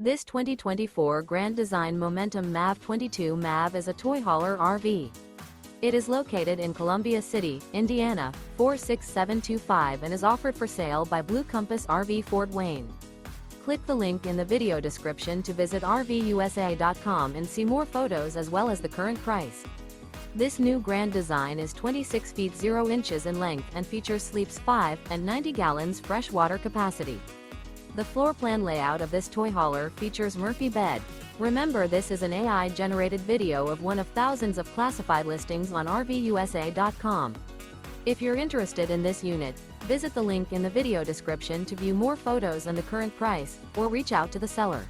This 2024 Grand Design Momentum MAV 22 MAV is a toy hauler RV. It is located in Columbia City, Indiana, 46725 and is offered for sale by Blue Compass RV Fort Wayne. Click the link in the video description to visit RVUSA.com and see more photos as well as the current price. This new Grand Design is 26 feet 0 inches in length and features sleeps 5 and 90 gallons fresh water capacity. The floor plan layout of this toy hauler features Murphy bed. Remember, this is an AI-generated video of one of thousands of classified listings on RVUSA.com. If you're interested in this unit, visit the link in the video description to view more photos and the current price, or reach out to the seller.